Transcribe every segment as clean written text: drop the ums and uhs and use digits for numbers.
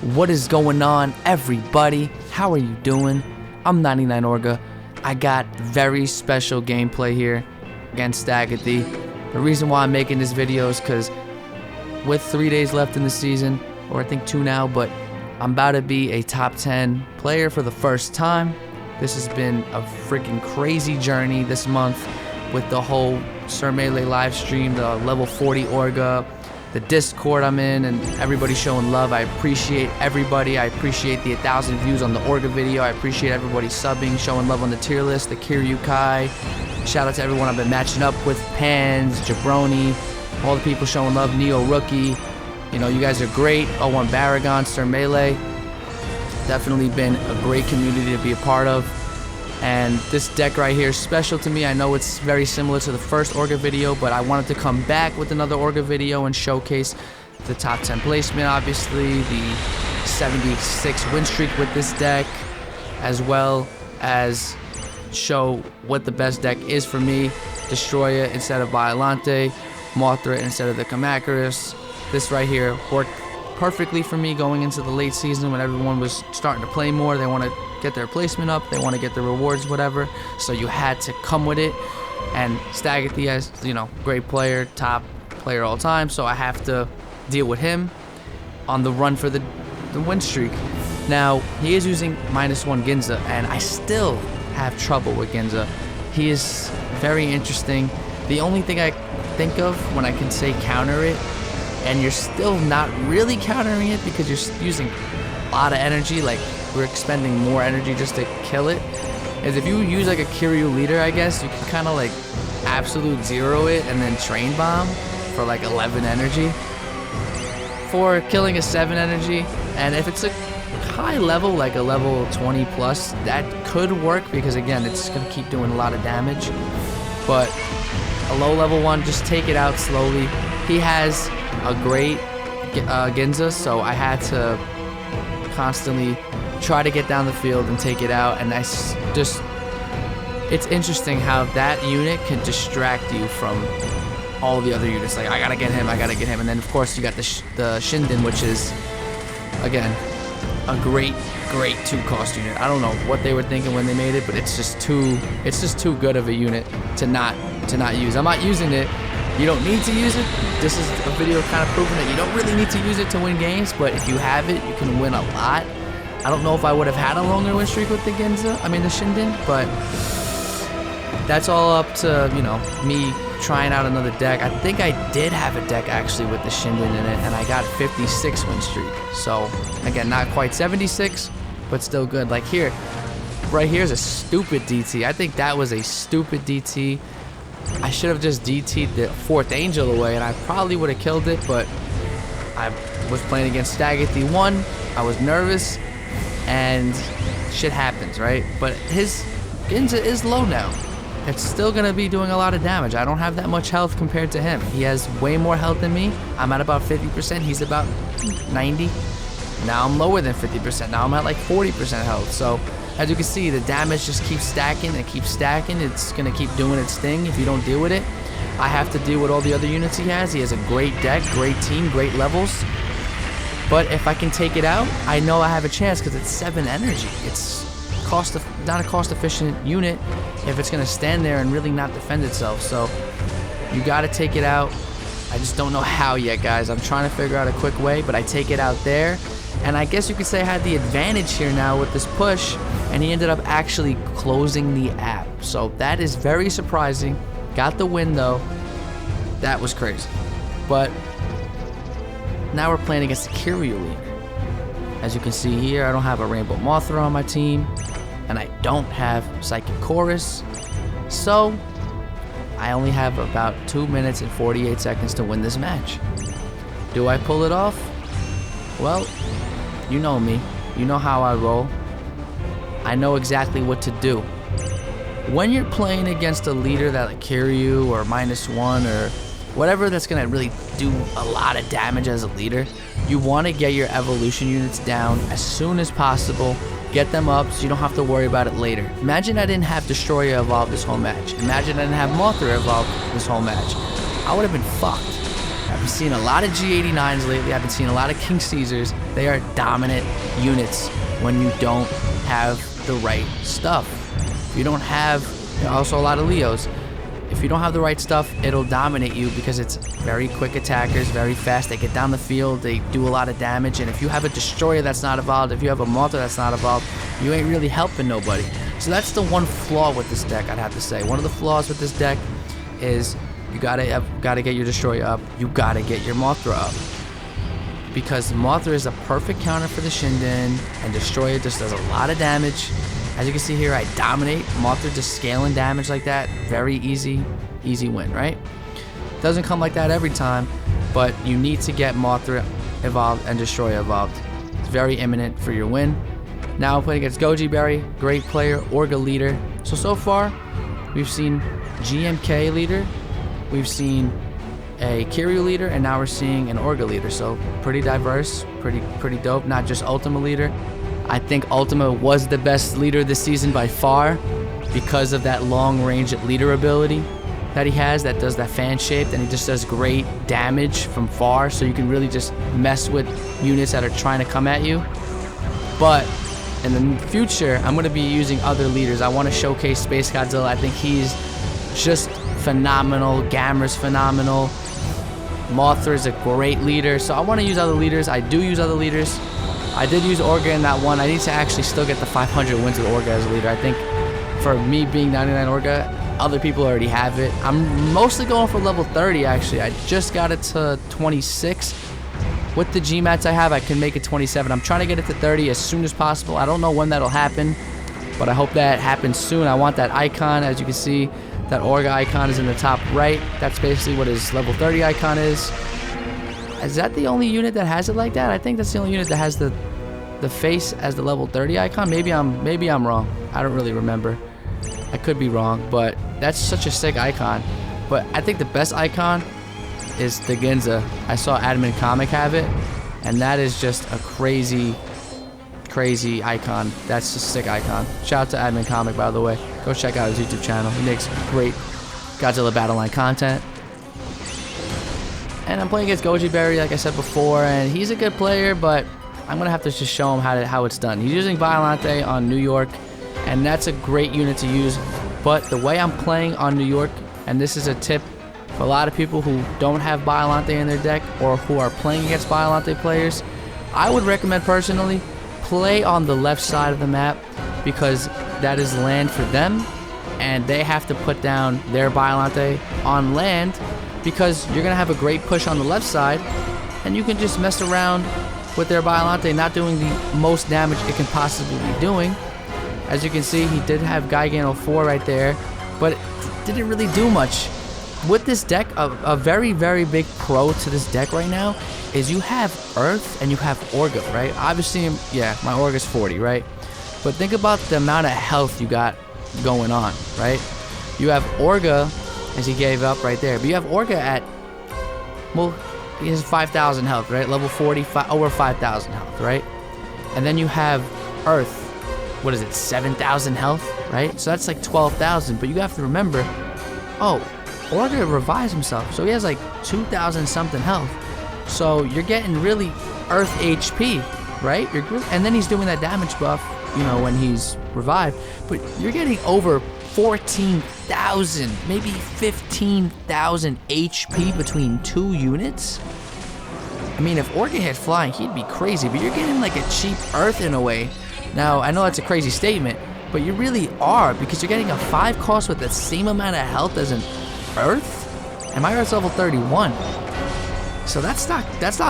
What is going on, everybody? How are you doing? I'm 99 Orga. I got very special gameplay here against Agathy. The reason why I'm making this video is because with 3 days left in the season, or I think 2 now, but I'm about to be a top 10 player for the first time. This has been a freaking crazy journey this month with the whole Sir Melee live stream, the level 40 Orga, the Discord I'm in, and everybody showing love. I appreciate everybody. I appreciate the 1,000 views on the Orga video. I appreciate everybody subbing, showing love on the tier list, the Kiryu Kai. Shout out to everyone I've been matching up with, Pans, Jabroni, all the people showing love, Neo Rookie. You know, you guys are great. 01 Baragon, Sir Melee. Definitely been a great community to be a part of. And this deck right here is special to me. I know it's very similar to the first Orga video, but I wanted to come back with another Orga video and showcase the top 10 placement, obviously, the 76 win streak with this deck, as well as show what the best deck is for me. Destroya instead of Biollante, Mothra instead of the Kamacuras. This right here worked perfectly for me going into the late season when everyone was starting to play more. They want to get their placement up, they want to get the rewards, whatever, so you had to come with it. And Stagathi, as you know, great player, top player all time, so I have to deal with him on the run for the win streak. Now he is using -1 Ginza, and I still have trouble with Ginza. He is very interesting. The only thing I think of when I can say counter it, and you're still not really countering it because you're using a lot of energy, like we're expending more energy just to kill it, is if you use like a Kiryu leader, I guess you can kind of like absolute zero it and then train bomb for like 11 energy for killing a 7 energy. And if it's a high level, like a level 20 plus, that could work because again, it's gonna keep doing a lot of damage. But a low level one, just take it out slowly. He has a great Ginza, so I had to constantly try to get down the field and take it out. And it's interesting how that unit can distract you from all the other units. Like, I gotta get him, and then of course you got the Shinden, which is again a great 2-cost unit. I don't know what they were thinking when they made it, but it's just too good of a unit to not use. I'm not using it. You don't need to use it. This is a video kind of proving that you don't really need to use it to win games, but if you have it, you can win a lot. I don't know if I would have had a longer win streak with the Shinden, but that's all up to, you know, me trying out another deck. I think I did have a deck actually with the Shinden in it, and I got 56 win streak. So again, not quite 76, but still good. Like here, right here is a stupid DT. I think that was a stupid DT. I should have just DT'd the 4th Angel away, and I probably would have killed it, but I was playing against Stagathi 1. I was nervous, and shit happens, right? But his Ginza is low now. It's still going to be doing a lot of damage. I don't have that much health compared to him. He has way more health than me. I'm at about 50%. He's about 90. Now I'm lower than 50%. Now I'm at like 40% health. So as you can see, the damage just keeps stacking and keeps stacking. It's going to keep doing its thing if you don't deal with it. I have to deal with all the other units he has. He has a great deck, great team, great levels. But if I can take it out, I know I have a chance because it's 7 energy. It's not a cost-efficient unit if it's going to stand there and really not defend itself. So you got to take it out. I just don't know how yet, guys. I'm trying to figure out a quick way, but I take it out there. And I guess you could say I had the advantage here now with this push, and he ended up actually closing the app. So that is very surprising. Got the win though. That was crazy. But now we're playing against the Kiryu leader. As you can see here, I don't have a Rainbow Mothra on my team, and I don't have Psychic Chorus. So I only have about 2 minutes and 48 seconds to win this match. Do I pull it off? Well, you know me. You know how I roll. I know exactly what to do. When you're playing against a leader that like Kiryu or -1 or whatever that's going to really do a lot of damage as a leader, you want to get your evolution units down as soon as possible. Get them up so you don't have to worry about it later. Imagine I didn't have Destroya evolve this whole match. Imagine I didn't have Mothra evolve this whole match. I would have been fucked. I've been seeing a lot of G89s lately. I've been seeing a lot of King Caesars. They are dominant units when you don't have the right stuff. If you don't have, also a lot of Leos. If you don't have the right stuff, it'll dominate you because it's very quick attackers, very fast. They get down the field, they do a lot of damage, and if you have a destroyer that's not evolved, if you have a Malta that's not evolved, you ain't really helping nobody. So that's the one flaw with this deck, I'd have to say. One of the flaws with this deck is you gotta get your destroyer up, you gotta get your Mothra up. Because Mothra is a perfect counter for the Shinden, and destroyer just does a lot of damage. As you can see here, I dominate. Mothra just scaling damage like that. Very easy win, right? Doesn't come like that every time, but you need to get Mothra evolved and Destroyer evolved. It's very imminent for your win. Now I'm playing against Goji Berry, great player, Orga leader. So far, we've seen GMK leader, we've seen a Kiryu leader, and now we're seeing an Orga leader. So pretty diverse, pretty dope. Not just Ultima leader. I think Ultima was the best leader this season by far because of that long range leader ability that he has that does that fan shaped, and he just does great damage from far, so you can really just mess with units that are trying to come at you. But in the future, I'm going to be using other leaders. I want to showcase Space Godzilla. I think he's just phenomenal. Gamera's phenomenal. Mothra is a great leader, so I want to use other leaders. I do use other leaders. I did use Orga in that one. I need to actually still get the 500 wins with Orga as a leader. I think for me being 99 Orga, other people already have it. I'm mostly going for level 30 actually. I just got it to 26. With the GMATs I have, I can make it 27. I'm trying to get it to 30 as soon as possible. I don't know when that'll happen, but I hope that happens soon. I want that icon. As you can see, that Orga icon is in the top right. That's basically what his level 30 icon is. Is that the only unit that has it like that? I think that's the only unit that has the face as the level 30 icon. Maybe I'm wrong. I don't really remember. I could be wrong, but that's such a sick icon. But I think the best icon is the Ginza. I saw Admin Comic have it, and that is just a crazy icon. That's just a sick icon. Shout out to Admin Comic, by the way. Go check out his YouTube channel. He makes great Godzilla Battle Line content. And I'm playing against Goji Berry, like I said before, and he's a good player, but I'm going to have to just show him how it's done. He's using Violante on New York, and that's a great unit to use. But the way I'm playing on New York, and this is a tip for a lot of people who don't have Violante in their deck or who are playing against Violante players, I would recommend personally play on the left side of the map because that is land for them, and they have to put down their Violante on land because you're going to have a great push on the left side, and you can just mess around with their Violante not doing the most damage it can possibly be doing. As you can see, he did have Gigano 4 right there, but it didn't really do much. With this deck, a very big pro to this deck right now is you have Earth and you have Orga, right? Obviously, yeah, my Orga's 40, right? But think about the amount of health you got going on, right? You have Orga, as he gave up right there, but you have Orga at, well, he has 5,000 health, right? Level 40, over 5,000 health, right? And then you have Earth, what is it, 7,000 health, right? So that's like 12,000, but you have to remember, oh, Orga revives himself, so he has like 2,000 something health. So you're getting really Earth HP, right? And then he's doing that damage buff, you know, when he's revived. But you're getting over 14,000, maybe 15,000 HP between two units. I mean, if Orga had flying, he'd be crazy. But you're getting like a cheap Earth in a way. Now, I know that's a crazy statement, but you really are, because you're getting a 5 cost with the same amount of health as an Earth, and my Earth's level 31. So that's not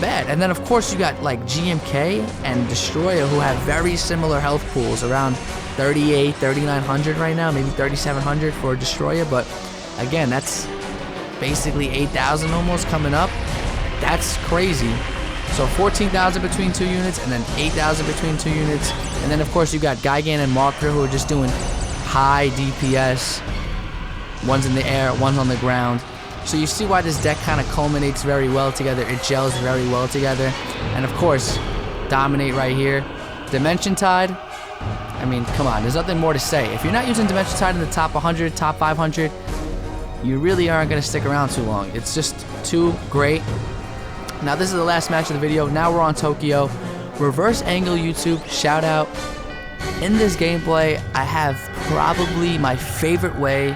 bad. And then of course you got like GMK and Destroyer who have very similar health pools, around 38, 3,900 right now, maybe 3,700 for Destroyer. But again, that's basically 8,000 almost coming up. That's crazy. So 14,000 between two units, and then 8,000 between two units. And then of course you got Gigan and Marker who are just doing high DPS. One's in the air, one's on the ground. So you see why this deck kind of culminates very well together. It gels very well together. And of course, dominate right here. Dimension Tide, I mean, come on, there's nothing more to say. If you're not using Dimension Tide in the top 100, top 500, you really aren't going to stick around too long. It's just too great. Now this is the last match of the video. Now we're on Tokyo. Reverse angle YouTube, shout out. In this gameplay, I have probably my favorite way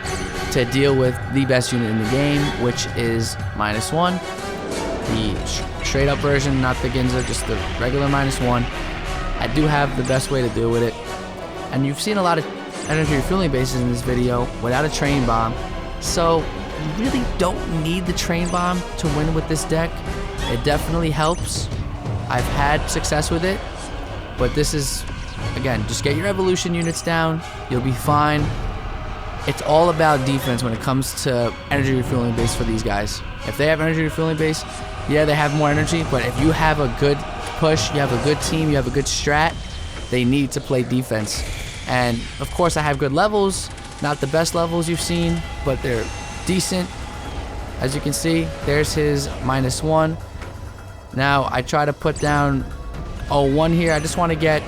to deal with the best unit in the game, which is -1. The straight up version, not the Ginza, just the regular -1. I do have the best way to deal with it. And you've seen a lot of energy refueling bases in this video without a train bomb. So you really don't need the train bomb to win with this deck. It definitely helps. I've had success with it, but this is, again, just get your evolution units down, you'll be fine. It's all about defense when it comes to energy refueling base for these guys. If they have energy refueling base, yeah, they have more energy, but if you have a good push, you have a good team, you have a good strat, they need to play defense. And of course I have good levels, not the best levels you've seen, but they're decent. As you can see, there's his -1. Now I try to put down 0-1 here. I just want to get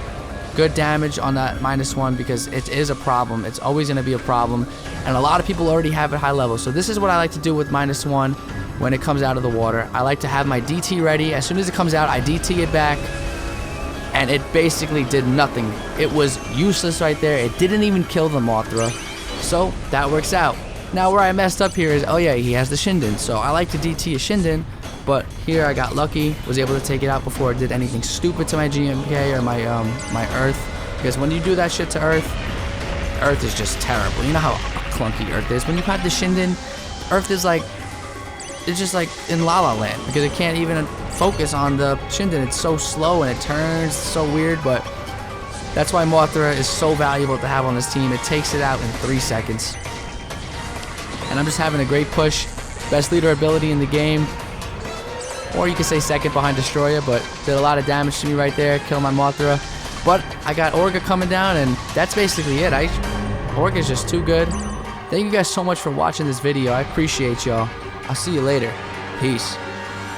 good damage on that -1 because it is a problem. It's always going to be a problem, and a lot of people already have it high level. So this is what I like to do with -1 when it comes out of the water. I like to have my DT ready. As soon as it comes out, I DT it back, and it basically did nothing. It was useless right there. It didn't even kill the Mothra, so that works out. Now where I messed up here is, oh yeah, he has the Shinden, so I like to DT a Shinden, but here I got lucky, was able to take it out before it did anything stupid to my GMK or my Earth, because when you do that shit to Earth is just terrible. You know how clunky Earth is. When you have the Shinden, Earth is like, it's just like in La La Land, because it can't even focus on the Shinden. It's so slow and it turns so weird, but that's why Mothra is so valuable to have on this team. It takes it out in 3 seconds. And I'm just having a great push. Best leader ability in the game. Or you could say second behind Destroyer, but did a lot of damage to me right there. Kill my Mothra. But I got Orga coming down, and that's basically it. Orga's just too good. Thank you guys so much for watching this video. I appreciate y'all. I'll see you later. Peace.